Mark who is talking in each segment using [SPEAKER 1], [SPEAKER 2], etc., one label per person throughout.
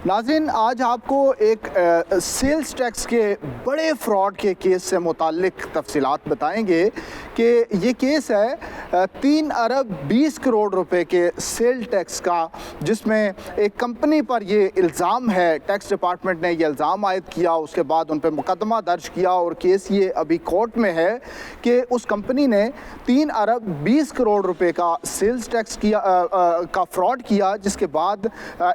[SPEAKER 1] नाज़रीन, आज आपको एक सेल्स टैक्स के बड़े फ्रॉड के केस से मुताल्लिक तफसीलात बताएंगे कि ये केस है 3 अरब 20 करोड़ रुपए के सेल टैक्स का, जिसमें एक कंपनी पर ये इल्ज़ाम है, टैक्स डिपार्टमेंट ने ये इल्ज़ाम आयद किया, उसके बाद उन पर मुकदमा दर्ज किया और केस ये अभी कोर्ट में है कि उस कंपनी ने 3 अरब 20 करोड़ रुपए का सेल्स टैक्स का फ्रॉड किया, जिसके बाद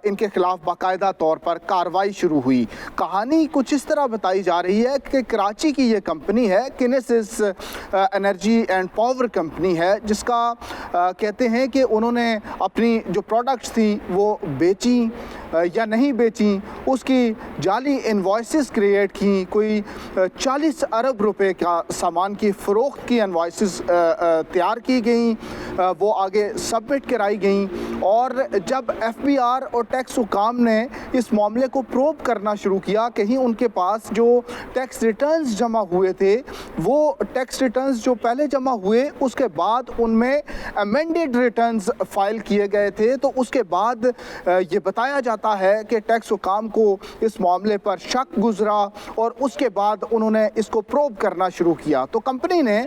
[SPEAKER 1] इनके खिलाफ बाकायदा तौर पर कार्रवाई शुरू हुई। कहानी कुछ इस तरह बताई जा रही है कि कराची की ये कंपनी है, किनेसिस एनर्जी एंड पावर कंपनी है, जिसका कहते हैं कि उन्होंने अपनी जो प्रोडक्ट्स थी वो बेची या नहीं बेची, उसकी जाली इनवॉइसेस क्रिएट की, कोई 40 अरब रुपए का सामान की फ़रोख्त की इनवॉइसेस तैयार की गई, वो आगे सबमिट कराई गई। और जब एफबीआर और टैक्स हुकाम ने इस मामले को प्रोब करना शुरू किया, कहीं उनके पास जो टैक्स रिटर्न्स जमा हुए थे, वो टैक्स रिटर्न्स जो पहले जमा हुए उसके बाद उनमें अमेंडेड रिटर्न्स फाइल किए गए थे, तो उसके बाद ये बताया जाता है कि टैक्स हुकाम को इस मामले पर शक गुजरा और उसके बाद उन्होंने इसको प्रोब करना शुरू किया। तो कंपनी ने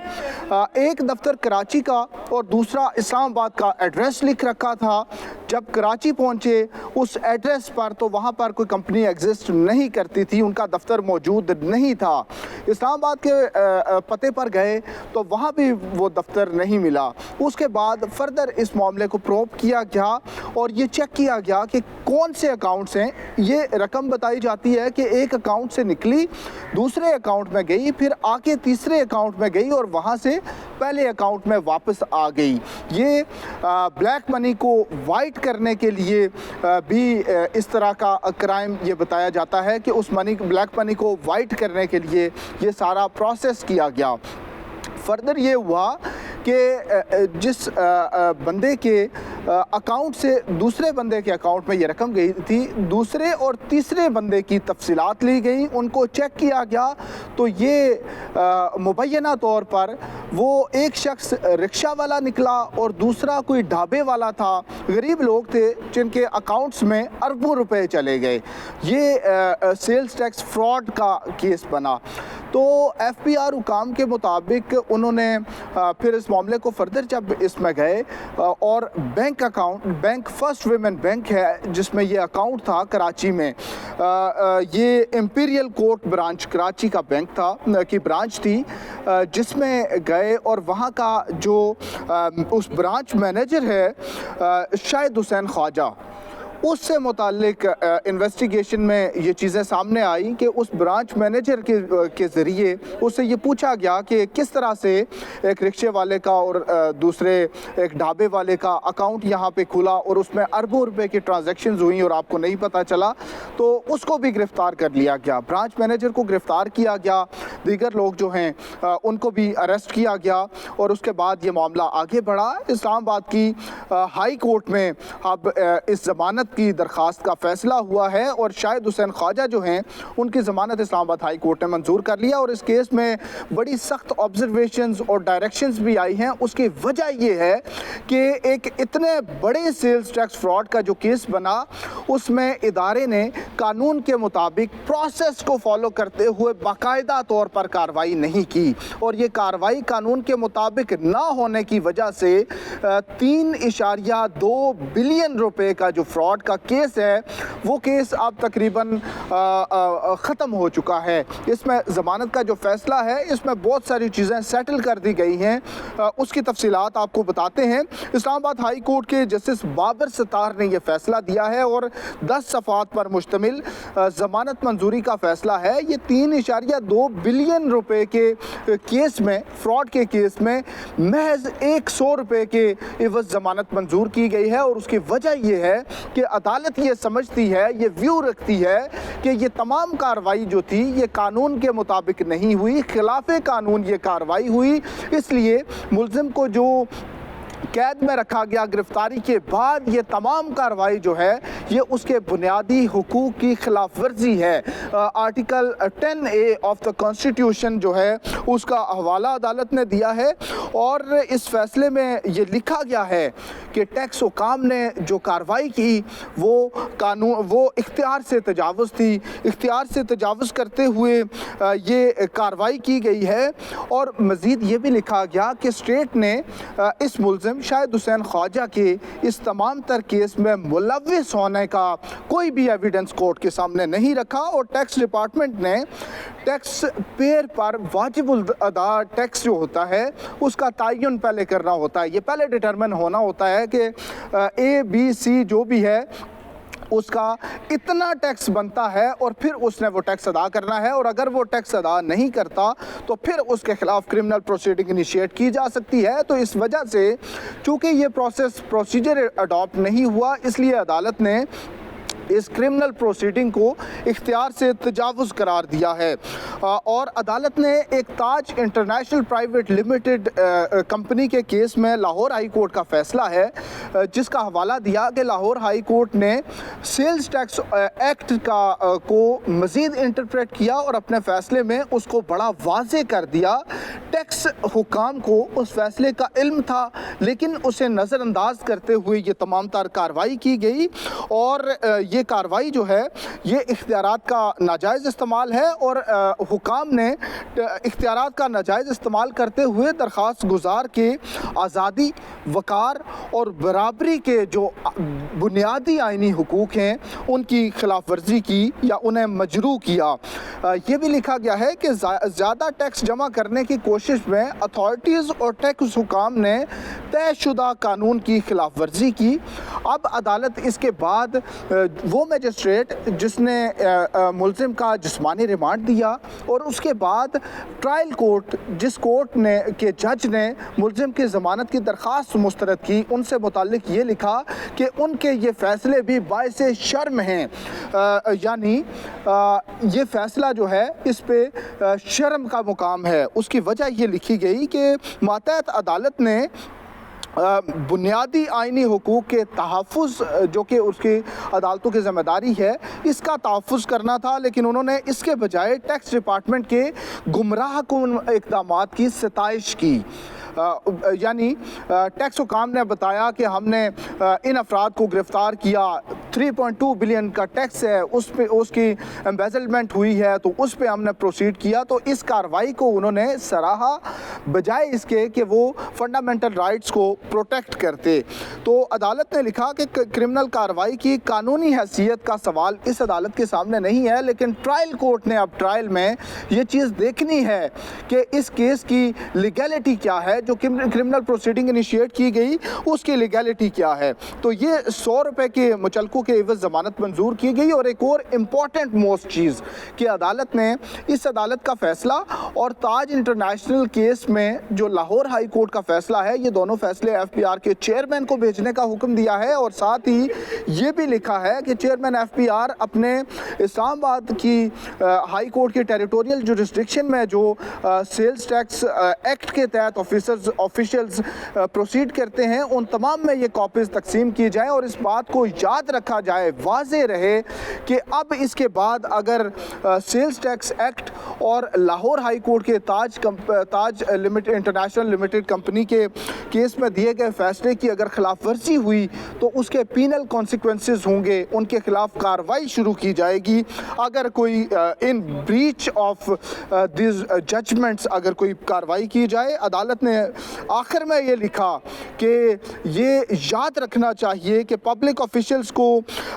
[SPEAKER 1] एक दफ्तर कराची का और दूसरा इस्लामाबाद का एड्रेस लिख रखा था। जब कराची पहुंचे उस एड्रेस पर, तो वहां पर कोई कंपनी एग्जिस्ट नहीं करती थी, उनका दफ्तर मौजूद नहीं था। इस्लामाबाद के पते पर गए तो वहां भी वो दफ्तर नहीं मिला। उसके बाद फर्दर इस मामले को प्रोब किया गया और ये चेक किया गया कि कौन से अकाउंट्स हैं। ये रकम बताई जाती है कि एक अकाउंट से निकली, दूसरे अकाउंट में गई, फिर आके तीसरे अकाउंट में गई और वहाँ से पहले अकाउंट में वापस आ गई। ये ब्लैक मनी को वाइट करने के लिए भी इस तरह का क्राइम ये बताया जाता है कि उस ब्लैक मनी को वाइट करने के लिए ये सारा प्रोसेस किया गया। फर्दर ये हुआ कि जिस बंदे के अकाउंट से दूसरे बंदे के अकाउंट में ये रकम गई थी, दूसरे और तीसरे बंदे की तफसीलात ली गई, उनको चेक किया गया, तो ये मुबैना तौर पर वो एक शख्स रिक्शा वाला निकला और दूसरा कोई ढाबे वाला था। गरीब लोग थे जिनके अकाउंट्स में अरबों रुपए चले गए। ये सेल्स टैक्स फ्रॉड का केस बना। तो एफबीआर हुकाम के मुताबिक उन्होंने फिर इस मामले को फर्दर जब इसमें गए और बैंक फर्स्ट वुमेन बैंक है जिसमें ये अकाउंट था कराची में, ये इंपीरियल कोर्ट ब्रांच कराची का बैंक था की ब्रांच थी, जिसमें गए और वहाँ का जो उस ब्रांच मैनेजर है शाहिद हुसैन ख्वाजा, उससे मुतालिक इन्वेस्टिगेशन में ये चीज़ें सामने आई कि उस ब्रांच मैनेजर के ज़रिए उससे ये पूछा गया कि किस तरह से एक रिक्शे वाले का और दूसरे एक ढाबे वाले का अकाउंट यहाँ पे खुला और उसमें अरबों रुपए की ट्रांजैक्शंस हुई और आपको नहीं पता चला। तो उसको भी गिरफ़्तार कर लिया गया, ब्रांच मैनेजर को गिरफ़्तार किया गया, दीगर लोग जो हैं उनको भी अरेस्ट किया गया और उसके बाद ये मामला आगे बढ़ा। इस्लामाबाद की हाई कोर्ट में अब इस ज़मानत की दरख्वास्त का फैसला हुआ है और शाहिद हुसैन ख्वाजा जो हैं उनकी ज़मानत इस्लामाबाद हाई कोर्ट ने मंजूर कर लिया और इस केस में बड़ी सख्त ऑब्जर्वेशंस और डायरेक्शंस भी आई हैं। उसकी वजह ये है कि एक इतने बड़े सेल्स टैक्स फ्रॉड का जो केस बना, उसमें इदारे ने कानून के मुताबिक प्रोसेस को फॉलो करते हुए बाकायदा तौर पर कार्रवाई नहीं की और ये कार्रवाई कानून के मुताबिक ना होने की वजह से 3.2 बिलियन रुपए का जो फ्रॉड का केस है वो केस अब तकरीबन ख़त्म हो चुका है। इसमें ज़मानत का जो फ़ैसला है इसमें बहुत सारी चीज़ें सेटल कर दी गई हैं, उसकी तफसीलात आपको बताते हैं। इस्लामाबाद हाई कोर्ट के जस्टिस बाबर सत्तार ने यह फ़ैसला दिया है और 10 सफ़ात पर मुश्तमिल ज़मानत मंजूरी का फ़ैसला है। ये 3.2 बिलियन रुपए के केस में, फ्रॉड के केस में महज 100 रुपए के एवज़ ज़मानत मंजूर की गई है और उसकी वजह यह है कि अदालत ये समझती है, ये व्यू रखती है कि ये तमाम कार्रवाई जो थी ये कानून के मुताबिक नहीं हुई, खिलाफ कानून ये कार्रवाई हुई, इसलिए मुल्ज़िम को जो कैद में रखा गया, गिरफ्तारी के बाद ये तमाम कार्रवाई जो है ये उसके बुनियादी हुकूक की खिलाफ वर्जी है। Article 10A of the constitution जो है उसका हवाला अदालत ने दिया है और इस फैसले में ये लिखा गया है कि टैक्स हुकाम ने जो कार्रवाई की वो इख्तियार से तजावुज़ थी। इख्तियार से तजावुज़ करते हुए ये कार्रवाई की गई है और मज़ीद ये भी लिखा गया कि स्टेट ने इस मुल्ज़िम शाहिद हुसैन ख्वाजा के इस तमाम तर केस में मुलव्विस होने का कोई भी एविडेंस कोर्ट के सामने नहीं रखा और टैक्स डिपार्टमेंट ने टैक्स पेयर पर वाजिबुल अदा टैक्स जो होता है उसका तयन पहले करना होता है। ये पहले डिटरमिन होना होता है कि ABC जो भी है उसका इतना टैक्स बनता है और फिर उसने वो टैक्स अदा करना है और अगर वो टैक्स अदा नहीं करता तो फिर उसके खिलाफ क्रिमिनल प्रोसीडिंग इनिशिएट की जा सकती है। तो इस वजह से चूँकि ये प्रोसीजर अडॉप्ट नहीं हुआ इसलिए अदालत ने इस क्रिमिनल प्रोसीडिंग को इख्तियार से तजावुज़ करार दिया है और अदालत ने एक ताज इंटरनेशनल प्राइवेट लिमिटेड कंपनी के केस में लाहौर हाई कोर्ट का फ़ैसला है जिसका हवाला दिया कि लाहौर हाई कोर्ट ने सेल्स टैक्स एक्ट को मज़ीद इंटरप्रेट किया और अपने फ़ैसले में उसको बड़ा वाज़े कर दिया। टैक्स हुकाम को उस फैसले का इल्म था लेकिन उसे नज़रअंदाज करते हुए ये तमाम तार कार्रवाई की गई और ये कार्रवाई जो है ये इख्तियारात का नाजायज़ इस्तेमाल है और हुकाम ने इख्तियारात का नाजायज़ इस्तेमाल करते हुए दरख्वास्त गुजार के आज़ादी, वक़ार और बराबरी के जो बुनियादी आइनी हुकूक हैं उनकी खिलाफ वर्जी की या उन्हें मजरू किया। ये भी लिखा गया है कि ज़्यादा टैक्स जमा करने की कोशिश में अथॉरिटीज़ और टैक्स हुकाम ने तयशुदा कानून की खिलाफ वर्जी की। अब अदालत इसके बाद वो मजिस्ट्रेट जिसने मुल्ज़िम का जिस्मानी रिमांड दिया और उसके बाद ट्रायल कोर्ट जिस कोर्ट ने के जज ने मुल्ज़िम की ज़मानत की दरख्वास्त मुस्तरद की उनसे मुताल्लिक ये लिखा कि उनके ये फ़ैसले भी बाइसे शर्म हैं। यानी ये फ़ैसला जो है इस पे शर्म का मुकाम है। उसकी वजह ये लिखी गई कि मातहत अदालत ने बुनियादी आइनी हुकूक के तहफ़्फ़ुज़ जो कि उसकी अदालतों की ज़िम्मेदारी है इसका तहफ़्फ़ुज़ करना था लेकिन उन्होंने इसके बजाय टैक्स डिपार्टमेंट के गुमराह कुन इक़दामात की सताइश की। यानी टैक्स हुकाम ने बताया कि हमने इन अफराद को गिरफ़्तार किया, 3.2 बिलियन का टैक्स है उस पे उसकी एम्बेज़लमेंट हुई है तो उस पे हमने प्रोसीड किया। तो इस कार्रवाई को उन्होंने सराहा बजाय इसके कि वो फंडामेंटल राइट्स को प्रोटेक्ट करते। तो अदालत ने लिखा कि क्रिमिनल कार्रवाई की कानूनी हैसियत का सवाल इस अदालत के सामने नहीं है लेकिन ट्रायल कोर्ट ने अब ट्रायल में ये चीज़ देखनी है कि इस केस की लीगैलिटी क्या है, जो क्रिमिनल प्रोसीडिंग इनिशिएट की गई उसकी लीगैलिटी क्या है। तो ये 100 रुपए के मुचलकों के एवज़ ज़मानत मंजूर की गई। और एक और इम्पॉर्टेंट मोस्ट चीज़ कि अदालत ने इस अदालत का फ़ैसला और ताज इंटरनेशनल केस में जो लाहौर हाई कोर्ट का फ़ैसला है ये दोनों फ़ैसले FPR के चेयरमैन को भेजने का हुक्म दिया है और साथ ही ये भी लिखा है कि चेयरमैन FPR अपने इस्लामाबाद की हाई कोर्ट के टेरिटोरियल जुरिस्डिक्शन में जो सेल्स टैक्स एक्ट के तहत ऑफिशियल्स प्रोसीड करते हैं उन तमाम में ये कॉपीज़ तकसीम की जाए और इस बात को याद रखा जाए, वाज़े रहे कि अब इसके बाद अगर सेल्स टैक्स एक्ट और लाहौर हाई कोर्ट के ताज लिमिटेड इंटरनेशनल लिमिटेड कंपनी के केस में दिए गए फैसले की अगर खिलाफ वर्जी हुई तो उसके पीनल कॉन्सिक्वेंसेस होंगे, उनके खिलाफ कार्रवाई शुरू की जाएगी। अगर कोई इन ब्रीच ऑफ दिस जजमेंट्स अगर कोई कार्रवाई की जाए। अदालत ने आखिर में ये लिखा कि ये याद रखना चाहिए कि पब्लिक ऑफिशियल्स को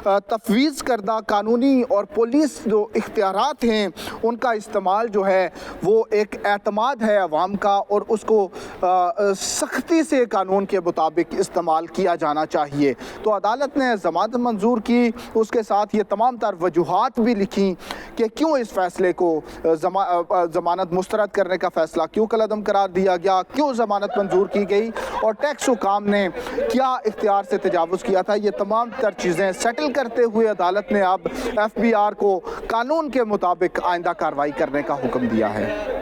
[SPEAKER 1] तफवीज़ करदा कानूनी और पुलिस जो इख्तियारात हैं उनका इस्तेमाल जो है वो एक एतमाद है अवाम का और उसको सख्ती से कानून के मुताबिक इस्तेमाल किया जाना चाहिए। तो अदालत ने ज़मानत मंजूर की, उसके साथ ये तमाम तर वजूहात भी लिखी कि क्यों इस फ़ैसले को ज़मानत मुस्तरद करने का फ़ैसला क्यों कलअदम करार दिया गया, क्यों ज़मानत मंजूर की गई और टैक्स हुकाम ने क्या इख्तियार से तजावुज़ किया था। ये तमाम तर चीज़ें सेटल करते हुए अदालत ने अब FBR को कानून के मुताबिक आइंदा कार्रवाई करने का हुक्म दिया है।